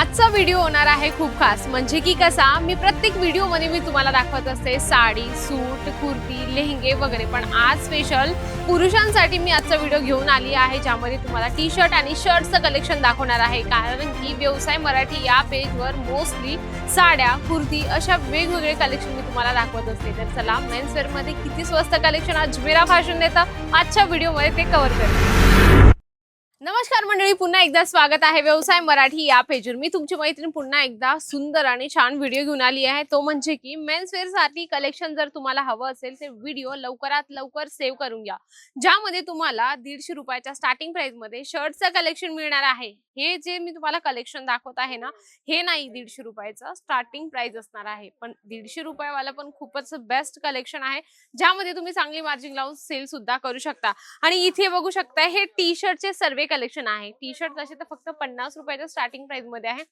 आजचा व्हिडिओ होणार आहे खूप खास, म्हणजे की कसा मी प्रत्येक व्हिडिओ मध्ये मी तुम्हाला दाखवत असते साडी, सूट, कुर्ती, लेहंगे वगैरे, पण आज स्पेशल पुरुषांसाठी मी आजचा व्हिडिओ घेऊन आली आहे, ज्यामध्ये तुम्हाला टी शर्ट आणि शर्टचं कलेक्शन दाखवणार आहे. कारण की व्यवसाय मराठी या पेजवर मोस्टली साड्या, कुर्ती अशा वेगवेगळे कलेक्शन मी तुम्हाला दाखवत असते. तर चला, मेन्स वेअर मध्ये किती स्वस्त कलेक्शन अजमेरा फॅशन देतं आजच्या व्हिडिओमध्ये ते कव्हर करते. नमस्कार मंडळी, पुन्हा एकदा स्वागत आहे व्यवसाय मराठी या पेजवर. मी तुमची मैत्रीण पुन्हा एकदा सुंदर आणि छान व्हिडिओ घेऊन आली आहे. तो म्हणजे की मेन्स वेअर साठी कलेक्शन जर तुम्हाला हवं असेल तर व्हिडिओ लवकरात लवकर सेव्ह करून घ्या, ज्यामध्ये तुम्हाला 150 रुपयाच्या स्टार्टिंग प्राइस मध्ये शर्टचं कलेक्शन मिळणार आहे. हे जे मी तुम्हाला कलेक्शन दाखवत आहे ना, हे नाही 150 रुपयाचं स्टार्टिंग प्राइस असणार आहे, पण 150 रुपयावाला पण खूपच बेस्ट कलेक्शन आहे, ज्यामध्ये तुम्ही चांगली मार्जिन लावून सेल सुद्धा करू शकता. आणि इथे बघू शकता हे टी शर्टचे सर्व कलेक्शन आहे. टी शर्ट असे तर फक्त 50 रुपयाच्या स्टार्टिंग प्राइस मध्ये आहे.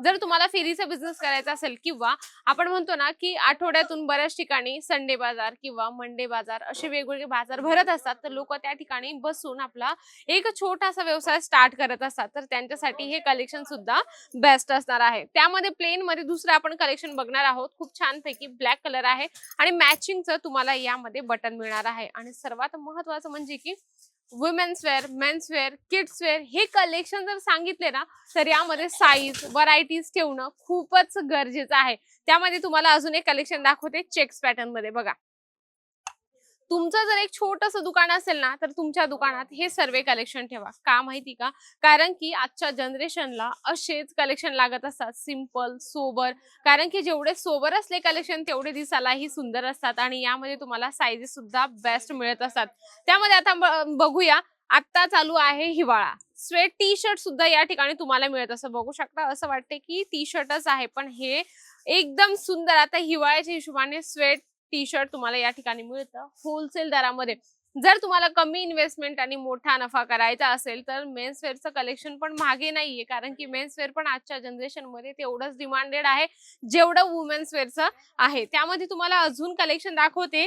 जर तुम्हाला फेरीचा बिझनेस करायचा असेल किंवा आपण म्हणतो ना की आठवड्यातून बऱ्याच ठिकाणी संडे बाजार किंवा मंडे बाजार असे वेगवेगळे बाजार भरत असतात, तर लोक त्या ठिकाणी बसून आपला एक छोटासा व्यवसाय स्टार्ट करत असतात, तर त्यांच्यासाठी हे कलेक्शन सुद्धा बेस्ट असणार आहे. त्यामध्ये प्लेन मध्ये दुसरं आपण कलेक्शन बघणार आहोत. खूप छान पैकी ब्लॅक कलर आहे आणि मॅचिंगचं तुम्हाला यामध्ये बटन मिळणार आहे. आणि सर्वात महत्त्वाचं म्हणजे की women's wear, men's wear, kids wear हे कलेक्शन जर सांगितले ना, तर यामध्ये साईज व्हरायटीज ठेवणं खूपच गरजेचं आहे. त्यामध्ये तुम्हाला अजून एक कलेक्शन दाखवते चेक्स पॅटर्न मध्ये. बघा, तुमचं जर एक छोटंसं दुकान असेल ना, तर तुमच्या दुकानात हे सर्व कलेक्शन ठेवा. का माहिती का? कारण की आजच्या जनरेशनला असेच कलेक्शन लागत असतात, सिंपल सोबर. कारण की जेवढे सोबर असले कलेक्शन तेवढे दिसायलाही सुंदर असतात आणि यामध्ये तुम्हाला साईजेस सुद्धा बेस्ट मिळत असतात. त्यामध्ये आता बघूया, आता चालू आहे हिवाळा, स्वेट टी शर्ट सुद्धा या ठिकाणी तुम्हाला मिळत असं बघू शकता. असं वाटते की टी शर्टच आहे, पण हे एकदम सुंदर आता हिवाळ्याच्या हिशोबाने स्वेट टी शर्ट तुम्हाला या ठिकाणी मिळतं होलसेल दरामध्ये. जर तुम्हाला कमी इन्व्हेस्टमेंट आणि मोठा नफा करायचा असेल तर मेन्स वेअरचं कलेक्शन पण मागे नाहीये, कारण की मेन्स वेअर पण आजच्या जनरेशन मध्ये तेवढंच डिमांडेड आहे जेवढं वुमेन्स वेअरचं आहे. त्यामध्ये तुम्हाला अजून कलेक्शन दाखवते.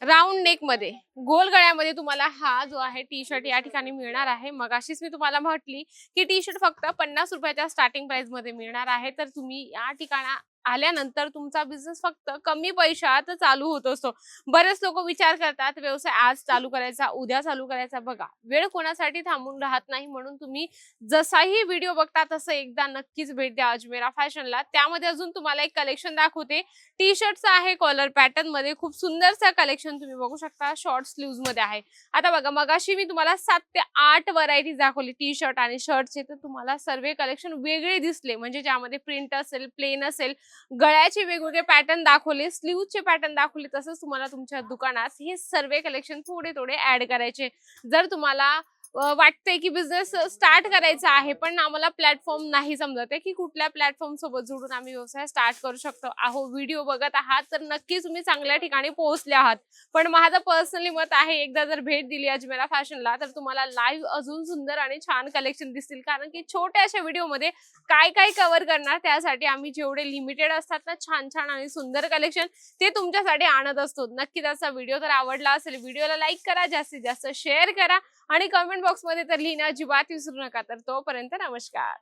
राऊंड नेक मध्ये गोल गळ्यामध्ये तुम्हाला हा जो आहे टी शर्ट या ठिकाणी मिळणार आहे. मगाशीच मी तुम्हाला म्हटली की टी शर्ट फक्त 50 रुपयाच्या स्टार्टिंग प्राइस मध्ये मिळणार आहे, तर तुम्ही या ठिकाणी आल्यानंतर तुमचा बिझनेस फक्त कमी पैशात चालू होत असतो. बरेच लोक विचार करतात व्यवसाय आज चालू करायचा, उद्या चालू करायचा. बघा, वेळ कोणासाठी थांबून राहत नाही, म्हणून तुम्ही जसाही व्हिडिओ बघता तसं एकदा नक्कीच भेट द्या अजमेरा फॅशनला. त्यामध्ये अजून तुम्हाला एक कलेक्शन दाखवते. टी शर्टचं आहे कॉलर पॅटर्न मध्ये, खूप सुंदरसा कलेक्शन तुम्ही बघू शकता. शॉर्ट स्लीव्स मध्ये आहे. आता बघा, मगाशी मी तुम्हाला 7 ते 8 व्हरायटीज दाखवली टी शर्ट आणि शर्टचे, तर तुम्हाला सर्व कलेक्शन वेगळे दिसले, म्हणजे ज्यामध्ये प्रिंट असेल, प्लेन असेल, गळ्याचे वेगवेगळे पॅटर्न दाखवले, स्लीव्हचे पॅटर्न दाखवले. तसंच तुम्हाला तुमच्या दुकानात हे सर्व कलेक्शन थोडे थोडे ऍड करायचे. जर तुम्हाला वाटतंय की बिझनेस स्टार्ट करायचा आहे, पण आम्हाला प्लॅटफॉर्म नाही समजत आहे की कुठल्या प्लॅटफॉर्म सोबत जोडून आम्ही व्यवसाय स्टार्ट करू शकतो, अहो व्हिडिओ बघत आहात तर नक्कीच तुम्ही चांगल्या ठिकाणी पोहोचले आहात. पण माझं पर्सनली मत आहे, एकदा जर भेट दिली अजमेरा फॅशनला तर तुम्हाला लाईव्ह अजून सुंदर आणि छान कलेक्शन दिसतील. कारण की छोट्याशा व्हिडिओ मध्ये काय काय कव्हर करणार, त्यासाठी आम्ही जेवढे लिमिटेड असतात ना छान छान आणि सुंदर कलेक्शन ते तुमच्यासाठी आणत असतो. नक्की त्याचा व्हिडिओ जर आवडला असेल, व्हिडिओला लाईक करा, जास्तीत जास्त शेअर करा आणि कमेंट बॉक्स मध्ये तर लिहिणं अजिबात विसरू नका. तर तोपर्यंत नमस्कार.